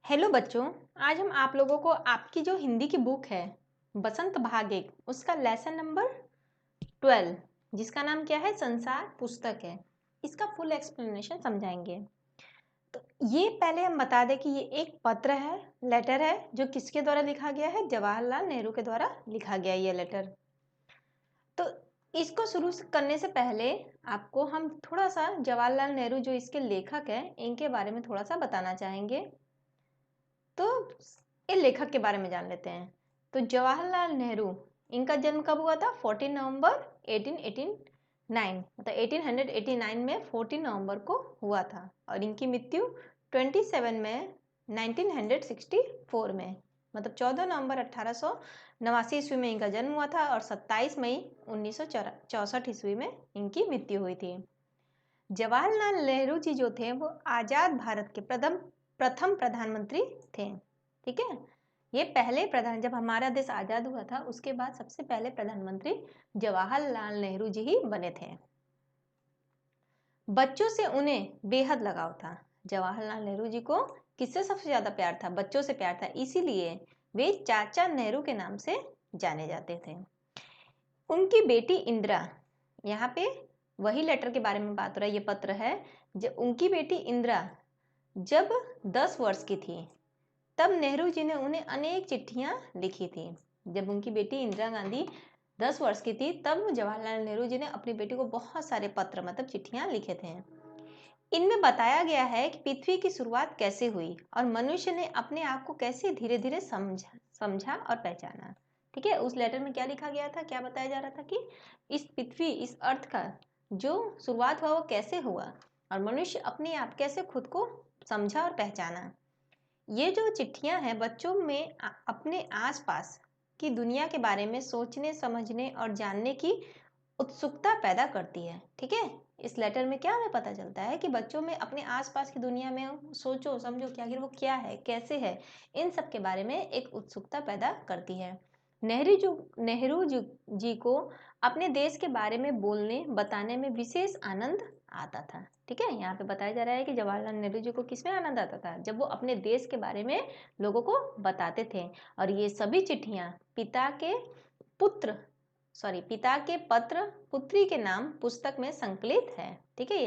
Hello बच्चों, आज हम आप लोगों को आपकी जो हिंदी की बुक है बसंत भाग 1 उसका लेसन नंबर 12 जिसका नाम क्या है संसार पुस्तक है, इसका फुल एक्सप्लेनेशन समझाएंगे। तो ये पहले हम बता दें कि ये एक पत्र है, लेटर है जो किसके द्वारा लिखा गया है, जवाहरलाल नेहरू के द्वारा लिखा गया ये लेटर। तो इसको शुरू करने से पहले आपको हम थोड़ा सा जवाहरलाल नेहरू जो इसके लेखक हैं इनके बारे में थोड़ा सा बताना चाहेंगे। तो ये लेखक के बारे में जान लेते हैं। तो जवाहरलाल नेहरू इनका जन्म कब हुआ था? 14 नवंबर 1889 मतलब 1889 में 14 नवंबर को हुआ था और इनकी मृत्यु 27 में 1964 में मतलब 14 नवंबर 1889 ईस्वी में इनका जन्म हुआ था और 27 मई 1964 ईस्वी में इनकी मृत्यु हुई थी। जवाहरलाल नेहरू जी जो थे वो आज़ाद भारत के प्रथम प्रधानमंत्री थे। ठीक है, ये पहले प्रधान, जब हमारा देश आज़ाद हुआ था उसके बाद सबसे पहले प्रधानमंत्री जवाहरलाल नेहरू जी ही बने थे। बच्चों से उन्हें बेहद लगाव था। जवाहरलाल नेहरू जी को किससे सबसे ज़्यादा प्यार था? बच्चों से प्यार था, इसीलिए वे चाचा नेहरू के नाम से जाने जाते थे। उनकी बेटी इंदिरा, यहाँ पे वही लेटर के बारे में बात हो रहा है, ये पत्र है। जब उनकी बेटी इंदिरा जब 10 वर्ष की थी तब नेहरू जी ने उन्हें अनेक चिट्ठियां लिखी थी। जब उनकी बेटी इंदिरा गांधी 10 वर्ष की थी तब जवाहरलाल नेहरू जी ने अपनी बेटी को बहुत सारे पत्र मतलब चिट्ठियां लिखे थे। इनमें बताया गया है कि पृथ्वी की शुरुआत कैसे हुई और मनुष्य ने अपने आप को कैसे धीरे धीरे समझा और पहचाना। ठीक है, उस लेटर में क्या लिखा गया था, क्या बताया जा रहा था कि इस पृथ्वी, इस अर्थ का जो शुरुआत हुआ वो कैसे हुआ और मनुष्य अपने आप कैसे खुद को समझा और पहचाना। ये जो चिट्ठियां हैं बच्चों में अपने आसपास की दुनिया के बारे में सोचने, समझने और जानने की उत्सुकता पैदा करती है। ठीक है, इस लेटर में क्या हमें पता चलता है कि बच्चों में अपने आसपास की दुनिया में सोचो समझो कि आखिर वो क्या है, कैसे है, इन सब के बारे में एक उत्सुकता पैदा करती है। नेहरू जी को अपने देश के बारे में बोलने बताने में विशेष आनंद आता था। ठीक है, यहाँ पे बताया जा रहा है कि जवाहरलाल नेहरू जी को किसमें आनंद आता था? जब वो अपने देश के बारे में लोगों को बताते थे। और ये सभी चिट्ठियाँ पिता के पत्र पुत्री के नाम पुस्तक में संकलित है। ठीक है,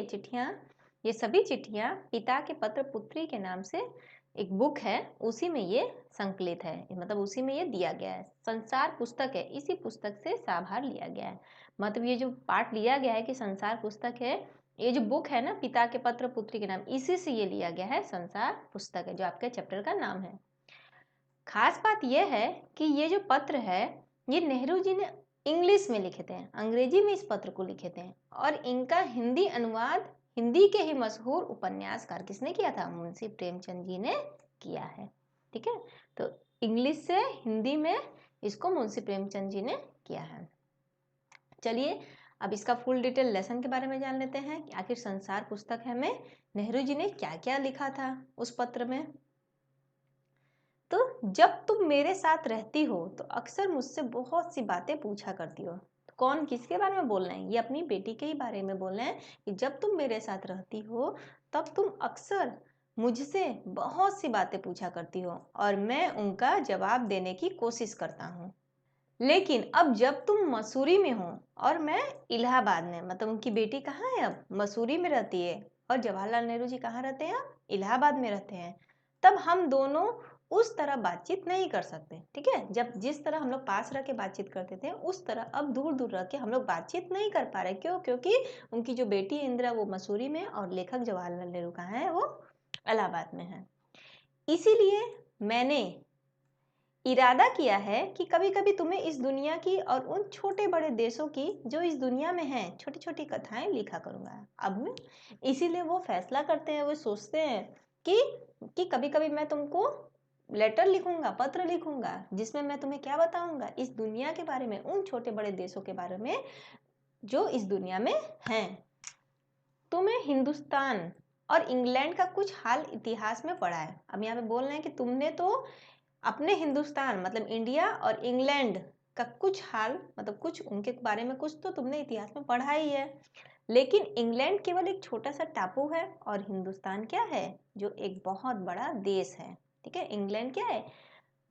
ये सभी चिट्ठियां पिता के पत्र पुत्री के नाम से एक बुक है, उसी में ये संकलित है, मतलब उसी में ये दिया गया है। संसार पुस्तक है, इसी पुस्तक से साभार लिया गया है। मतलब ये जो पार्ट लिया गया है कि संसार पुस्तक है, ये जो बुक है ना पिता के पत्र पुत्री के नाम, इसी से ये लिया गया है, संसार पुस्तक है जो आपके चैप्टर का नाम है। खास बात यह है कि ये जो पत्र है ये नेहरू जी ने इंग्लिश में लिखे थे, अंग्रेजी में इस पत्र को लिखे थे और इनका हिंदी अनुवाद हिंदी के ही मशहूर उपन्यासकार किसने किया था? मुंशी प्रेमचंद जी ने किया है। ठीक है, तो इंग्लिश से हिंदी में इसको मुंशी प्रेमचंद जी ने किया है। चलिए अब इसका फुल डिटेल लेसन के बारे में जान लेते हैं कि आखिर संसार पुस्तक है में नेहरू जी ने क्या क्या लिखा था उस पत्र में। तो जब तुम मेरे साथ रहती हो तो अक्सर मुझसे बहुत सी बातें पूछा करती हो। तो कौन किसके बारे में बोल रहे हैं? ये अपनी बेटी के ही बारे में बोल रहे हैं कि जब तुम मेरे साथ रहती हो तब तुम अक्सर मुझसे बहुत सी बातें पूछा करती हो और मैं उनका जवाब देने की कोशिश करता हूँ। लेकिन अब जब तुम मसूरी में हो और मैं इलाहाबाद में, मतलब उनकी बेटी कहाँ है? अब मसूरी में रहती है और जवाहरलाल नेहरू जी कहाँ रहते हैं? अब इलाहाबाद में रहते हैं। तब हम दोनों उस तरह बातचीत नहीं कर सकते। ठीक है, जब जिस तरह हम लोग पास रह के बातचीत करते थे उस तरह अब दूर दूर रह के हम लोग बातचीत नहीं कर पा रहे। क्यों? क्योंकि उनकी जो बेटी इंदिरा वो मसूरी में और लेखक जवाहरलाल नेहरू कहाँ है? वो इलाहाबाद में है। इसीलिए मैंने इरादा किया है कि कभी कभी तुम्हें इस दुनिया की और उन छोटे बड़े देशों की जो इस दुनिया में हैं छोटी छोटी कथाएं लिखा करूंगा। अब मैं इसीलिए वो फैसला करते हैं, वो सोचते हैं कि कभी कभी मैं तुमको लेटर लिखूंगा, पत्र लिखूंगा जिसमें मैं तुम्हें क्या बताऊंगा? इस दुनिया के बारे में, उन छोटे बड़े देशों के बारे में जो इस दुनिया में हैं। तुम्हें हिंदुस्तान और इंग्लैंड का कुछ हाल इतिहास में पढ़ा है। अब यहाँ पे बोल रहे हैं कि तुमने तो अपने हिंदुस्तान मतलब इंडिया और इंग्लैंड का कुछ हाल, मतलब कुछ उनके बारे में कुछ तो तुमने इतिहास में पढ़ा ही है। लेकिन इंग्लैंड केवल एक छोटा सा टापू है और हिंदुस्तान क्या है? जो एक बहुत बड़ा देश है। ठीक ठीक है, इंग्लैंड क्या है,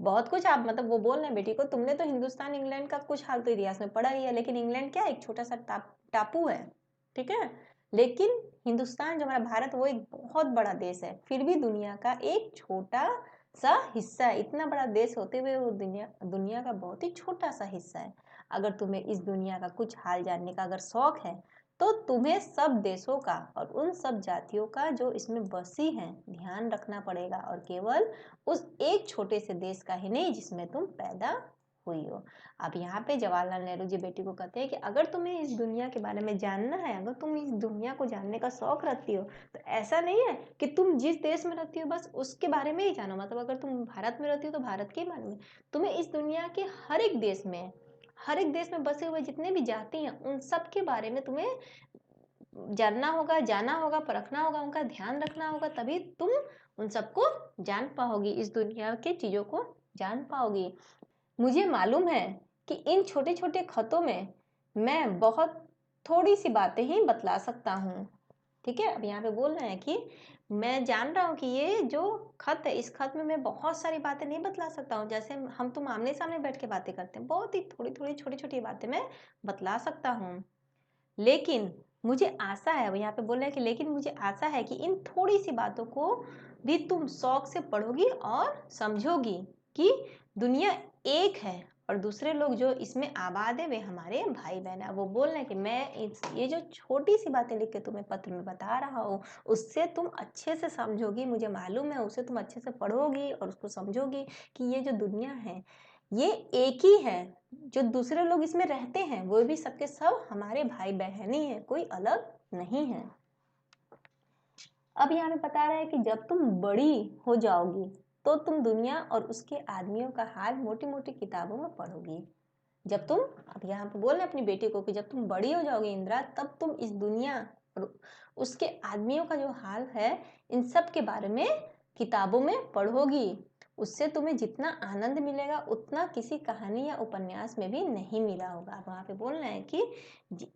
बहुत कुछ आप मतलब वो बोल रहे हैं बेटी को, तुमने तो हिंदुस्तान इंग्लैंड का कुछ हाल तो इतिहास में पढ़ा ही है, लेकिन इंग्लैंड क्या है, एक छोटा सा टापू है, ठीक है। लेकिन हिंदुस्तान जो हमारा भारत वो एक बहुत बड़ा देश है, फिर भी दुनिया का एक छोटा सा हिस्सा है। इतना बड़ा देश होते हुए वो दुनिया का बहुत ही छोटा सा हिस्सा है। अगर तुम्हें इस दुनिया का कुछ हाल जानने का अगर शौक है तो तुम्हें सब देशों का और उन सब जातियों का जो इसमें बसी हैं ध्यान रखना पड़ेगा, और केवल उस एक छोटे से देश का ही नहीं जिसमें तुम पैदा हुई हो। अब यहाँ पे जवाहरलाल नेहरू जी बेटी को कहते हैं कि अगर तुम्हें इस दुनिया के बारे में जानना है, अगर तुम इस दुनिया को जानने का शौक रखती हो, तो ऐसा नहीं है कि तुम जिस देश में रहती हो बस उसके बारे में ही जानो। मतलब अगर तुम भारत में रहती हो तो भारत के बारे में, तुम्हें इस दुनिया के हर एक देश में बसे हुए जितने भी जाति हैं उन सब के बारे में तुम्हें जानना होगा, जाना होगा, परखना होगा, उनका ध्यान रखना होगा, तभी तुम उन सबको जान पाओगी, इस दुनिया के चीज़ों को जान पाओगी। मुझे मालूम है कि इन छोटे छोटे खतों में मैं बहुत थोड़ी सी बातें ही बतला सकता हूँ, ठीक है। अब यहाँ पे बोल रहे हैं कि मैं जान रहा हूँ कि ये जो खत है, इस खत में मैं बहुत सारी बातें नहीं बतला सकता हूँ, जैसे हम तुम आमने सामने बैठ के बातें करते हैं, बहुत ही थोड़ी थोड़ी छोटी छोटी बातें मैं बतला सकता हूँ। लेकिन मुझे आशा है, यहाँ पे बोल रहे हैं कि लेकिन मुझे आशा है कि इन थोड़ी सी बातों को भी तुम शौक से पढ़ोगी और समझोगी कि दुनिया एक है और दूसरे लोग जो इसमें आबाद है वे हमारे भाई बहन है। वो बोल रहे हैं कि मैं ये जो छोटी सी बातें लिख के तुम्हें पत्र में बता रहा हूँ उससे तुम अच्छे से समझोगी, मुझे मालूम है उससे तुम अच्छे से पढ़ोगी और उसको समझोगी कि ये जो दुनिया है ये एक ही है, जो दूसरे लोग इसमें रहते हैं वो भी सबके सब हमारे भाई बहन ही हैं, कोई अलग नहीं है। अब यहाँ पे बता रहा है कि जब तुम बड़ी हो जाओगी तो तुम दुनिया और उसके आदमियों का हाल मोटी मोटी किताबों में पढ़ोगी। जब तुम, अब यहाँ पे बोल रहे अपनी बेटी को कि जब तुम बड़ी हो जाओगी इंदिरा, तब तुम इस दुनिया और उसके आदमियों का जो हाल है इन सब के बारे में किताबों में पढ़ोगी। उससे तुम्हें जितना आनंद मिलेगा उतना किसी कहानी या उपन्यास में भी नहीं मिला होगा। अब वहाँ पे बोल रहे हैं कि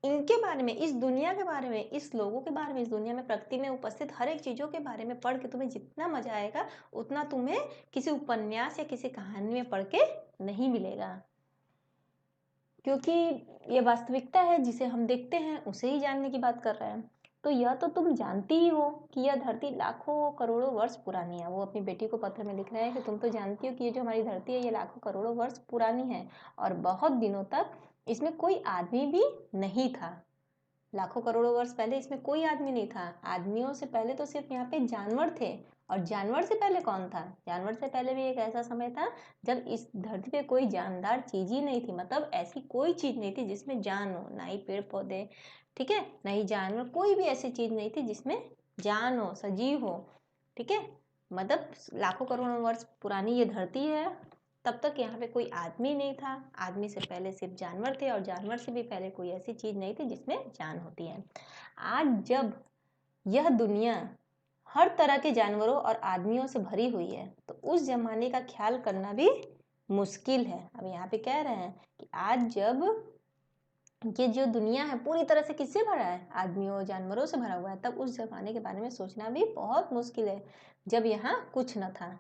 इनके बारे में, इस दुनिया के बारे में, इस लोगों के बारे में, इस दुनिया में प्रकृति में उपस्थित हर एक चीज़ों के बारे में पढ़ के तुम्हें जितना मजा आएगा उतना तुम्हें किसी उपन्यास या किसी कहानी में पढ़ के नहीं मिलेगा, क्योंकि ये वास्तविकता है जिसे हम देखते हैं उसे ही जानने की बात कर रहे हैं। तो यह तो तुम जानती ही हो कि यह धरती लाखों करोड़ों वर्ष पुरानी है। वो अपनी बेटी को पत्र में लिख रहे हैं कि तुम तो जानती हो कि ये जो हमारी धरती है ये लाखों करोड़ों वर्ष पुरानी है और बहुत दिनों तक इसमें कोई आदमी भी नहीं था। लाखों करोड़ों वर्ष पहले इसमें कोई आदमी नहीं था। आदमियों से पहले तो सिर्फ यहाँ पे जानवर थे, और जानवर से पहले कौन था? जानवर से पहले भी एक ऐसा समय था जब इस धरती पे कोई जानदार चीज ही नहीं थी, मतलब ऐसी कोई चीज नहीं थी जिसमें जान हो, ना ही पेड़ पौधे, ठीक है, ना ही जानवर, कोई भी ऐसी चीज नहीं थी जिसमें जान हो, सजीव हो, ठीक है। मतलब लाखों करोड़ों वर्ष पुरानी ये धरती है, तब तक यहाँ पे कोई आदमी नहीं था। आदमी से पहले सिर्फ जानवर थे, और जानवर से भी पहले कोई ऐसी चीज नहीं थी जिसमें जान होती है। आज जब यह दुनिया हर तरह के जानवरों और आदमियों से भरी हुई है तो उस जमाने का ख्याल करना भी मुश्किल है। अब यहाँ पे कह रहे हैं कि आज जब ये जो दुनिया है पूरी तरह से किससे भरा है? आदमियों और जानवरों से भरा हुआ है, तब उस जमाने के बारे में सोचना भी बहुत मुश्किल है जब यहाँ कुछ न था।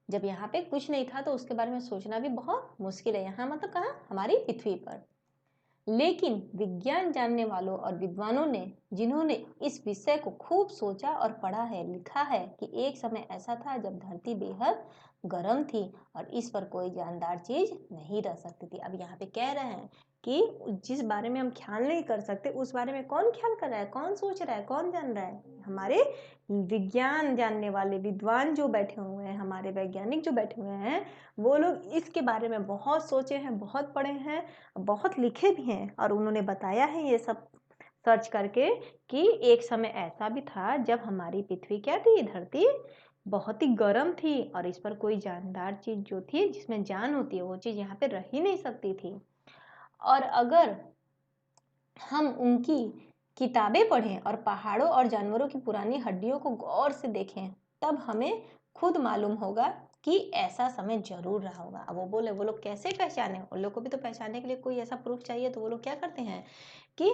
जब यहाँ पे कुछ नहीं था तो उसके बारे में सोचना भी बहुत मुश्किल है। यहाँ मतलब कहाँ? हमारी पृथ्वी पर। लेकिन विज्ञान जानने वालों और विद्वानों ने, जिन्होंने इस विषय को खूब सोचा और पढ़ा है, लिखा है कि एक समय ऐसा था जब धरती बेहद गर्म थी और इस पर कोई जानदार चीज नहीं रह सकती थी। अब यहाँ पे कह रहे हैं कि जिस बारे में हम ख्याल नहीं कर सकते उस बारे में कौन ख्याल कर रहा है, कौन सोच रहा है, कौन जान रहा है? हमारे विज्ञान जानने वाले विद्वान जो बैठे हुए हैं, हमारे वैज्ञानिक जो बैठे हुए हैं, वो लोग इसके बारे में बहुत सोचे हैं, बहुत पढ़े हैं, बहुत लिखे भी हैं, और उन्होंने बताया है ये सब सर्च करके कि एक समय ऐसा भी था जब हमारी पृथ्वी क्या थी, धरती बहुत ही गर्म थी और इस पर कोई जानदार चीज जो थी जिसमें जान होती है वो चीज यहाँ पे रह ही नहीं सकती थी। और अगर हम उनकी किताबें पढ़ें और पहाड़ों और जानवरों की पुरानी हड्डियों को गौर से देखें तब हमें खुद मालूम होगा कि ऐसा समय जरूर रहा होगा। अब वो बोले वो लोग कैसे पहचाने? उन लोग को भी तो पहचानने के लिए कोई ऐसा प्रूफ चाहिए, तो वो लोग क्या करते हैं कि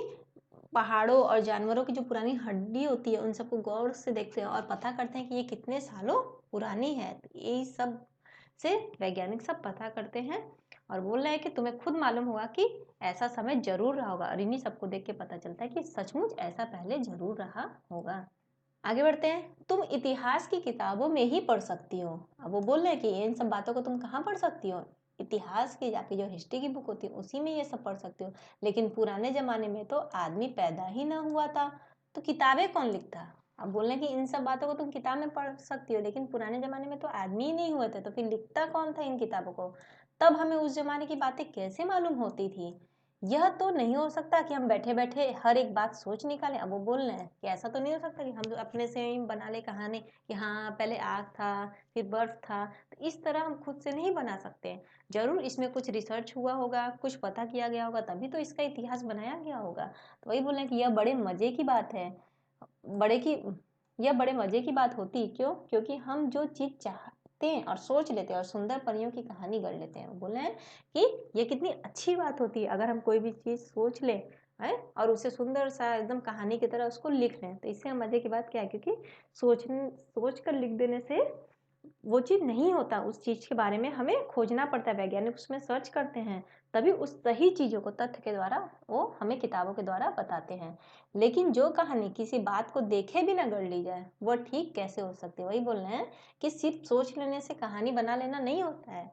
पहाड़ों और जानवरों की जो पुरानी हड्डी होती है उन सबको गौर से देखते हैं और पता करते हैं कि ये कितने सालों पुरानी है। तो यही सब से वैज्ञानिक सब पता करते हैं और बोल रहे हैं कि तुम्हें खुद मालूम होगा कि ऐसा समय जरूर रहा होगा, और इन्हीं सबको देख के पता चलता है कि सचमुच ऐसा पहले जरूर रहा होगा। आगे बढ़ते हैं। तुम इतिहास की किताबों में ही पढ़ सकती हो। अब वो बोल रहे हैं कि इन सब बातों को तुम कहाँ पढ़ सकती हो, इतिहास की जाके जो हिस्ट्री की बुक होती है उसी में ये सब पढ़ सकते हो। लेकिन पुराने जमाने में तो आदमी पैदा ही ना हुआ था, तो किताबें कौन लिखता। अब बोल रहे हैं कि इन सब बातों को तुम किताब में पढ़ सकती हो, लेकिन पुराने जमाने में तो आदमी ही नहीं हुए थे, तो फिर लिखता कौन था इन किताबों को। तब हमें उस जमाने की बातें कैसे मालूम होती थी। यह तो नहीं हो सकता कि हम बैठे बैठे हर एक बात सोच निकालें। अब वो बोल रहे हैं कि ऐसा तो नहीं हो सकता कि हम अपने से ही बना ले कहानी कि हाँ पहले आग था फिर बर्फ था। तो इस तरह हम खुद से नहीं बना सकते। जरूर इसमें कुछ रिसर्च हुआ होगा, कुछ पता किया गया होगा, तभी तो इसका इतिहास बनाया गया होगा। तो वही बोल रहे हैं कि यह बड़े मजे की बात है, बड़े की यह बड़े मजे की बात होती। क्यों? क्योंकि हम जो चीज चाहते हैं और सोच लेते हैं और सुंदर परियों की कहानी गढ़ लेते हैं। बोले हैं कि ये कितनी अच्छी बात होती है अगर हम कोई भी चीज सोच लें है और उसे सुंदर सा एकदम कहानी की तरह उसको लिख लें। तो इससे मजे की बात क्या है, क्योंकि सोच कर लिख देने से वो चीज़ नहीं होता, उस चीज़ के बारे में हमें खोजना पड़ता है, वैज्ञानिक उसमें सर्च करते हैं, तभी उस सही चीज़ों को तथ्य के द्वारा वो हमें किताबों के द्वारा बताते हैं। लेकिन जो कहानी किसी बात को देखे बिना गढ़ ली जाए वो ठीक कैसे हो सकती है। वही बोल रहे हैं कि सिर्फ सोच लेने से कहानी बना लेना नहीं होता है,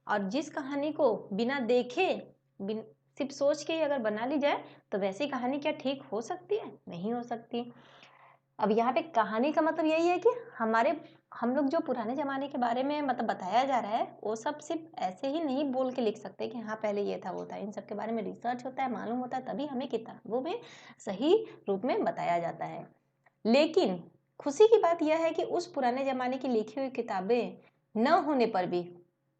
और जिस कहानी को बिना देखे सिर्फ सोच के ही अगर बना ली जाए तो वैसी कहानी क्या ठीक हो सकती है? नहीं हो सकती। अब यहाँ पे कहानी का मतलब यही है कि हम लोग जो पुराने ज़माने के बारे में मतलब बताया जा रहा है वो सब सिर्फ ऐसे ही नहीं बोल के लिख सकते कि हाँ पहले ये था वो था। इन सब के बारे में रिसर्च होता है, मालूम होता है, तभी हमें किताबों में सही रूप में बताया जाता है। लेकिन खुशी की बात यह है कि उस पुराने ज़माने की लिखी हुई किताबें न होने पर भी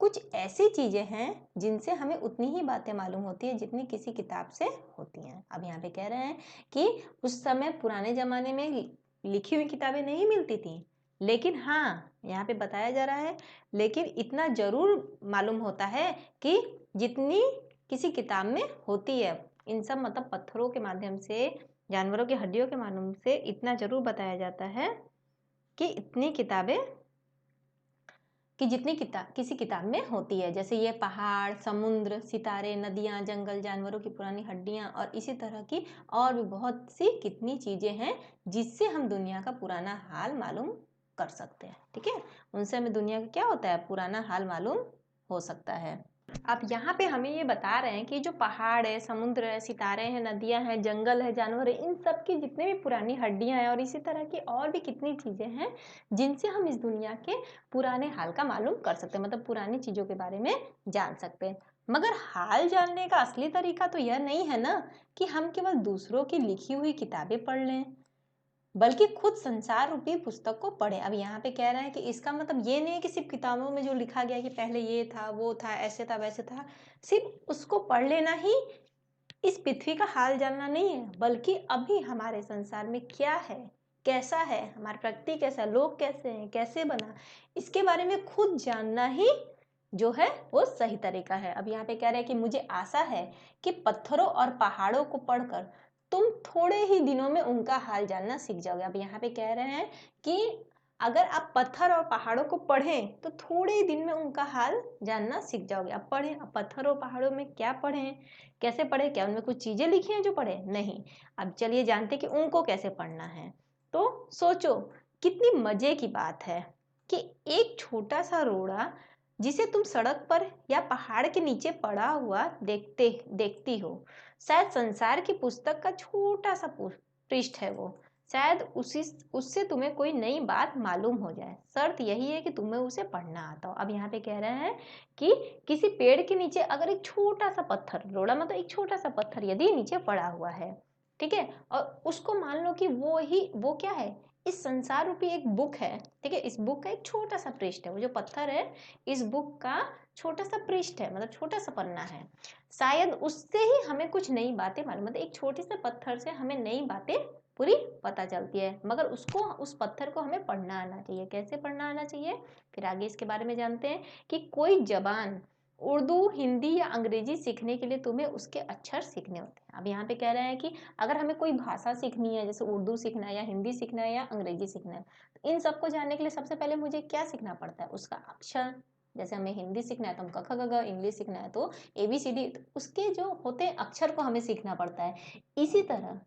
कुछ ऐसी चीज़ें हैं जिनसे हमें उतनी ही बातें मालूम होती है जितनी किसी किताब से होती हैं। अब यहाँ पे कह रहे हैं कि उस समय पुराने ज़माने में लिखी हुई किताबें नहीं मिलती थी, लेकिन हाँ यहाँ पे बताया जा रहा है, लेकिन इतना जरूर मालूम होता है कि जितनी किसी किताब में होती है। इन सब मतलब पत्थरों के माध्यम से, जानवरों की हड्डियों के माध्यम से इतना जरूर बताया जाता है कि इतनी किताबें कि जितनी किसी किताब में होती है। जैसे ये पहाड़, समुद्र, सितारे, नदियाँ, जंगल, जानवरों की पुरानी हड्डियाँ और इसी तरह की और भी बहुत सी कितनी चीज़ें हैं जिससे हम दुनिया का पुराना हाल मालूम कर सकते हैं। ठीक है, उनसे हमें दुनिया का क्या होता है, पुराना हाल मालूम हो सकता है। अब यहाँ पे हमें ये बता रहे हैं कि जो पहाड़ है, समुद्र है, सितारे हैं, नदियाँ हैं, जंगल है, जानवर है, इन सब की जितने भी पुरानी हड्डियाँ हैं और इसी तरह की और भी कितनी चीज़ें हैं जिनसे हम इस दुनिया के पुराने हाल का मालूम कर सकते हैं, मतलब पुरानी चीज़ों के बारे में जान सकते हैं। मगर हाल जानने का असली तरीका तो यह नहीं है ना कि हम केवल दूसरों की लिखी हुई किताबें पढ़ लें, बल्कि खुद संसार रूपी पुस्तक को पढ़ें। अब यहाँ पे कह रहे हैं कि इसका मतलब ये नहीं है कि सिर्फ किताबों में जो लिखा गया कि पहले ये था, वो था, ऐसे था, वैसे था, सिर्फ उसको पढ़ लेना ही इस पृथ्वी का हाल जानना नहीं है, बल्कि अभी हमारे संसार में क्या है, कैसा है, हमारी प्रकृति कैसा है, लोग कैसे हैं, कैसे बना, इसके बारे में खुद जानना ही जो है वो सही तरीका है। अब यहाँ पे कह रहे हैं कि मुझे आशा है कि पत्थरों और पहाड़ों को पढ़कर तुम थोड़े ही दिनों में उनका हाल जानना सीख जाओगे। अब यहाँ पे कह रहे हैं कि अगर आप पत्थर और पहाड़ों को पढ़ें तो थोड़े ही दिन में उनका हाल जानना सीख जाओगे। अब पढ़ें, अब पत्थर और पहाड़ों में क्या पढ़ें, कैसे पढ़ें, क्या उनमें कुछ चीजें लिखी हैं जो पढ़े? नहीं। अब चलिए जानते कि उनको कैसे पढ़ना है। तो सोचो कितनी मजे की बात है कि एक छोटा सा रोड़ा जिसे तुम सड़क पर या पहाड़ के नीचे पड़ा हुआ देखती हो, शायद संसार की पुस्तक का छोटा सा पृष्ठ है वो, शायद उससे तुम्हें कोई नई बात मालूम हो जाए। शर्त यही है कि तुम्हें उसे पढ़ना आता हो। अब यहाँ पे कह रहे हैं कि किसी पेड़ के नीचे अगर एक छोटा सा पत्थर, रोड़ा मतलब एक छोटा सा पत्थर यदि नीचे पड़ा हुआ है, ठीक है, और उसको मान लो कि वो क्या है, इस संसार रूपी एक बुक है। ठीक है, इस बुक का एक छोटा सा पृष्ठ है, वो जो पत्थर है इस बुक का छोटा सा पृष्ठ है, मतलब छोटा सा पन्ना है। शायद उससे ही हमें कुछ नई बातें मालूम, मतलब एक छोटे से पत्थर से हमें नई बातें पूरी पता चलती है, मगर उस पत्थर को हमें पढ़ना आना चाहिए। कैसे पढ़ना आना चाहिए, फिर आगे इसके बारे में जानते हैं कि कोई जबान उर्दू, हिंदी या अंग्रेजी सीखने के लिए तुम्हें उसके अक्षर सीखने होते हैं। अब यहाँ पे कह रहे हैं कि अगर हमें कोई भाषा सीखनी है, जैसे उर्दू सीखना है या हिंदी सीखना है या अंग्रेजी सीखना है, तो इन सबको जानने के लिए सबसे पहले मुझे क्या सीखना पड़ता है? उसका अक्षर। जैसे हमें हिंदी सीखना है तो हम क ख ग घ, इंग्लिश सीखना है तो ABCD, तो उसके जो होते हैं अक्षर को हमें सीखना पड़ता है। इसी तरह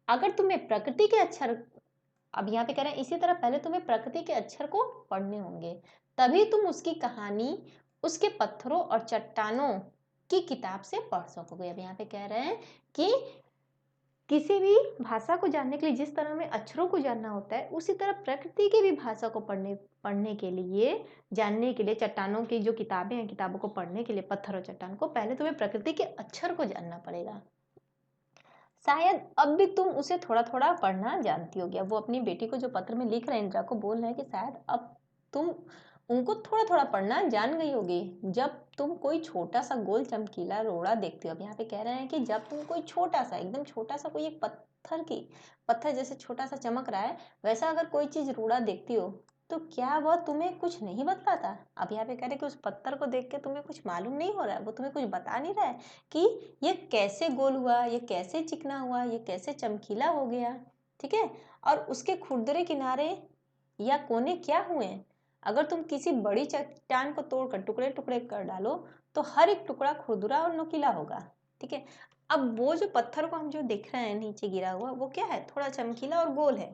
अगर तुम्हें प्रकृति के अक्षर, अब यहाँ पे कह रहे हैं इसी तरह पहले तुम्हें प्रकृति के अक्षर को पढ़ने होंगे, तभी तुम उसकी कहानी उसके पत्थरों और चट्टानों की किताब से पढ़ सकोगे। अब यहाँ पे कह रहे हैं कि किसी भी भाषा को जानने के लिए जिस तरह में अक्षरों को जानना होता है, उसी तरह प्रकृति की भी भाषा को पढ़ने के लिए, जानने के लिए, चट्टानों की जो किताबें हैं, किताबों को पढ़ने के लिए, पत्थर और चट्टान को, पहले तुम्हें प्रकृति के अक्षर को जानना पड़ेगा। शायद अब भी तुम उसे थोड़ा थोड़ा पढ़ना जानती होगी। अब वो अपनी बेटी को जो पत्र में लिख रहे हैं, इंदिरा को बोल रहे हैं कि शायद अब तुम उनको थोड़ा थोड़ा पढ़ना जान गई होगी। जब तुम कोई छोटा सा गोल चमकीला रोड़ा देखते हो, अब यहाँ पे कह रहे हैं कि जब तुम कोई छोटा सा, एकदम छोटा सा कोई एक पत्थर जैसे छोटा सा चमक रहा है, वैसा अगर कोई चीज रोड़ा देखती हो, तो क्या वह तुम्हें कुछ नहीं बतलाता? अब यहाँ पे कह रहे हैं कि उस पत्थर को देख के तुम्हें कुछ मालूम नहीं हो रहा है, वो तुम्हें कुछ बता नहीं रहा है कि ये कैसे गोल हुआ, ये कैसे चिकना हुआ, ये कैसे चमकीला हो गया, ठीक है? और उसके खुरदरे किनारे या कोने क्या हुए? अगर तुम किसी बड़ी चट्टान को तोड़कर टुकड़े टुकड़े कर डालो, तो हर एक टुकड़ा खुरदुरा और नुकीला होगा, ठीक है? अब वो जो पत्थर को हम जो देख रहे हैं नीचे गिरा हुआ, वो क्या है? थोड़ा चमकीला और गोल है।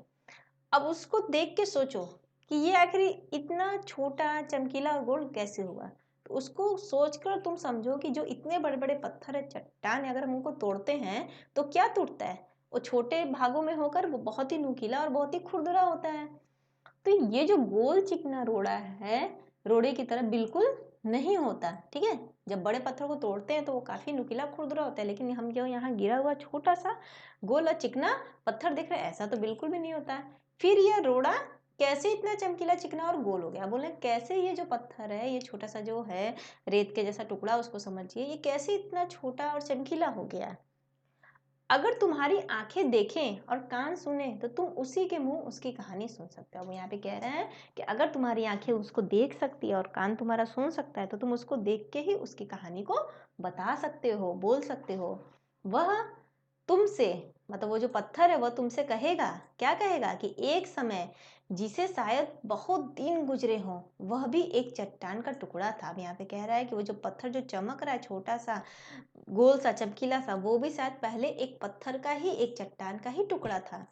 अब उसको देख के सोचो कि ये आखिर इतना छोटा, चमकीला और गोल कैसे हुआ? तो उसको सोचकर तुम समझो कि जो इतने बड़े बड़े पत्थर है, चट्टान है, अगर हम उनको तोड़ते हैं तो क्या टूटता है? वो छोटे भागों में होकर वो बहुत ही नुकीला और बहुत ही खुरदुरा होता है। तो ये जो गोल चिकना रोड़ा है, रोड़े की तरह बिल्कुल नहीं होता, ठीक है? जब बड़े पत्थर को तोड़ते हैं तो वो काफी नुकीला खुरदुरा होता है, लेकिन हम जो यहाँ गिरा हुआ छोटा सा गोल और चिकना पत्थर देख रहे हैं, ऐसा तो बिल्कुल भी नहीं होता है। फिर यह रोड़ा कैसे इतना चमकीला, चिकना और गोल हो गया? बोले कैसे? ये जो पत्थर है, ये छोटा सा जो है रेत के जैसा टुकड़ा, उसको समझिए, ये कैसे इतना छोटा और चमकीला हो गया? अगर तुम्हारी आंखें देखें और कान सुने, तो तुम उसी के मुंह उसकी कहानी सुन सकते हो। वो यहाँ पे कह रहे हैं कि अगर तुम्हारी आंखें उसको देख सकती है और कान तुम्हारा सुन सकता है, तो तुम उसको देख के ही उसकी कहानी को बता सकते हो, बोल सकते हो। वह तुमसे, मतलब वो जो पत्थर है, वह तुमसे कहेगा, क्या कहेगा? कि एक समय जिसे शायद बहुत दिन गुजरे हों, वह भी एक चट्टान का टुकड़ा था। अब यहाँ पे कह रहा है कि वो जो पत्थर जो चमक रहा है, छोटा सा, गोल सा, चमकीला सा, वो भी शायद पहले एक पत्थर का ही, एक चट्टान का ही टुकड़ा था।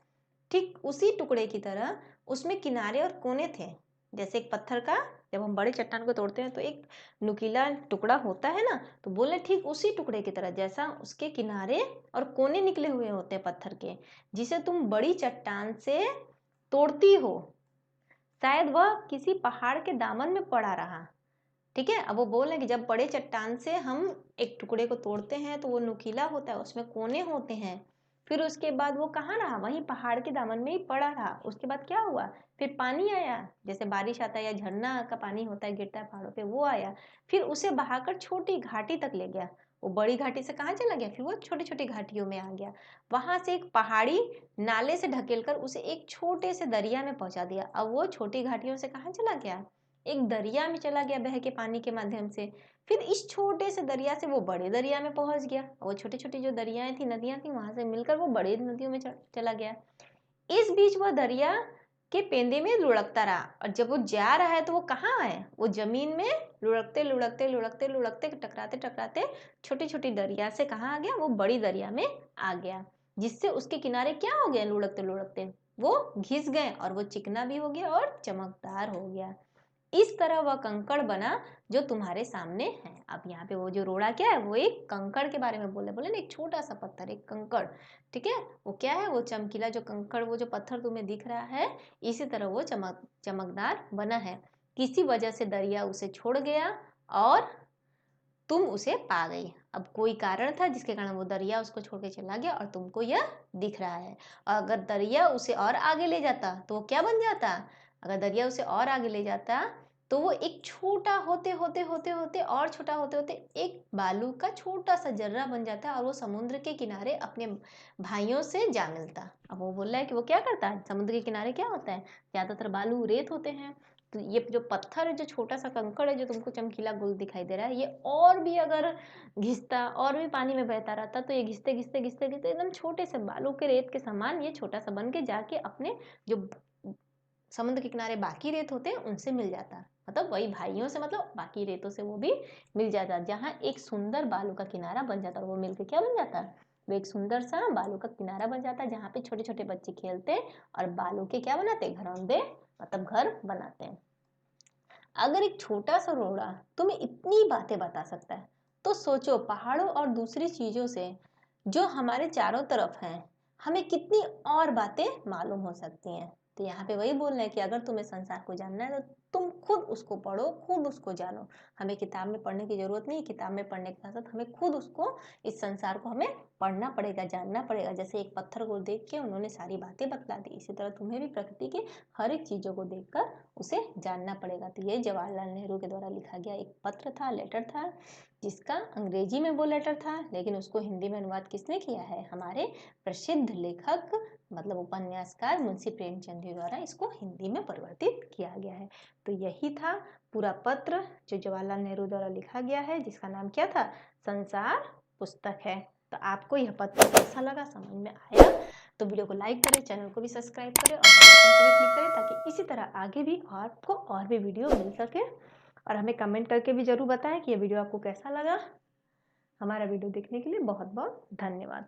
ठीक उसी टुकड़े की तरह उसमें किनारे और कोने थे। जैसे एक पत्थर का, जब हम बड़े चट्टान को तोड़ते हैं तो एक नुकीला टुकड़ा होता है ना, तो बोले ठीक उसी टुकड़े की तरह, जैसा उसके किनारे और कोने निकले हुए होते हैं पत्थर के, जिसे तुम बड़ी चट्टान से तोड़ती हो, शायद वह किसी पहाड़ के दामन में पड़ा रहा, ठीक है? अब वो बोल रहे हैं कि जब बड़े चट्टान से हम एक टुकड़े को तोड़ते हैं तो वो नुकीला होता है, उसमें कोने होते हैं। फिर उसके बाद वो कहाँ रहा? वहीं पहाड़ के दामन में ही पड़ा रहा। उसके बाद क्या हुआ? फिर पानी आया, जैसे बारिश आता है या झरना का पानी होता है, गिरता है पहाड़ों पे, वो आया। फिर उसे बहाकर छोटी घाटी तक ले गया। वो बड़ी घाटी से कहाँ चला गया? फिर वो छोटी छोटी घाटियों में आ गया। वहां से एक पहाड़ी नाले से ढकेलकर उसे एक छोटे से दरिया में पहुंचा दिया। अब वो छोटी घाटियों से कहाँ चला गया? एक दरिया में चला गया, बह के पानी के माध्यम से। फिर इस छोटे से दरिया से वो बड़े दरिया में पहुंच गया। वो छोटी छोटी जो दरियाएं थी, नदियां थी, वहां से मिलकर वो बड़े नदियों में चला गया। इस बीच वह दरिया के पेंदे में लुढ़कता रहा, और जब वो जा रहा है तो वो कहाँ है? वो जमीन में लुढ़कते लुढ़कते लुढ़कते लुढ़कते, टकराते टकराते छोटी छोटी दरिया से कहाँ आ गया? वो बड़ी दरिया में आ गया, जिससे उसके किनारे क्या हो गए? लुढ़कते लुढ़कते वो घिस गए, और वो चिकना भी हो गया और चमकदार हो गया। इस तरह वह कंकड़ बना जो तुम्हारे सामने है। अब यहाँ पे वो जो रोड़ा क्या है? वो एक कंकड़ के बारे में बोले ना, एक छोटा सा पत्थर, एक कंकड़, ठीक है? वो क्या है? वो चमकीला जो कंकड़, वो जो पत्थर तुम्हें दिख रहा है, इसी तरह वो चमकदार बना है। किसी वजह से दरिया उसे छोड़ गया और तुम उसे पा गई। अब कोई कारण था जिसके कारण वो दरिया उसको छोड़ के चला गया और तुमको यह दिख रहा है। और अगर दरिया उसे और आगे ले जाता तो वो क्या बन जाता? अगर दरिया उसे और आगे ले जाता तो वो एक छोटा होते होते होते होते और छोटा होते होते एक बालू का छोटा सा जर्रा बन जाता, और वो समुद्र के किनारे अपने भाइयों से जा मिलता। अब वो बोल रहा है कि वो क्या करता है? समुद्र के किनारे क्या होता है? ज्यादातर बालू रेत होते हैं, तो ये जो पत्थर है, जो छोटा सा कंकड़ है जो तुमको चमकीला गोल दिखाई दे रहा है, ये और भी अगर घिसता और भी पानी में बहता रहता तो ये घिसते घिसते घिसते घिसते एकदम छोटे से बालू के रेत के समान ये छोटा सा बन के जाके अपने जो समुद्र के किनारे बाकी रेत होते हैं उनसे मिल जाता, मतलब वही भाइयों से, मतलब बाकी रेतों से वो भी मिल जाता, जहाँ एक सुंदर बालू का किनारा बन जाता। और वो मिलके क्या बन जाता, वो एक सुंदर सा बालू का किनारा बन जाता है, जहाँ पे छोटे छोटे बच्चे खेलते और बालू के क्या बनाते, घरौंदे, मतलब घर बनाते हैं। अगर एक छोटा सा रोड़ा तुम्हें इतनी बातें बता सकता है, तो सोचो पहाड़ों और दूसरी चीजों से जो हमारे चारों तरफ हैं, हमें कितनी और बातें मालूम हो सकती हैं। तो यहाँ पे वही बोल रहे हैं कि अगर तुम्हें संसार को जानना है तो तुम खुद उसको पढ़ो, खुद उसको जानो। हमें किताब में पढ़ने की जरूरत नहीं है, किताब में पढ़ने के साथ साथ हमें खुद उसको, इस संसार को हमें पढ़ना पड़ेगा, जानना पड़ेगा। जैसे एक पत्थर को देख के उन्होंने सारी बातें बतला दी, इसी तरह तुम्हें भी प्रकृति के हर एक चीजों को देखकर उसे जानना पड़ेगा। तो ये जवाहरलाल नेहरू के द्वारा लिखा गया एक पत्र था, लेटर था, जिसका अंग्रेजी में वो लेटर था, लेकिन उसको हिंदी में अनुवाद किसने किया है, हमारे प्रसिद्ध लेखक मतलब उपन्यासकार मुंशी प्रेमचंद जी द्वारा इसको हिंदी में परिवर्तित किया गया है। तो यही था पूरा पत्र जो जवाहरलाल नेहरू द्वारा लिखा गया है, जिसका नाम क्या था, संसार पुस्तक है। तो आपको यह पत्र कैसा लगा, समझ में आया? तो वीडियो को लाइक करें, चैनल को भी सब्सक्राइब करें और बेल आइकन को भी क्लिक करें, ताकि इसी तरह आगे भी आपको और भी वीडियो मिल सके। और हमें कमेंट करके भी जरूर बताएं कि ये वीडियो आपको कैसा लगा। हमारा वीडियो देखने के लिए बहुत बहुत धन्यवाद।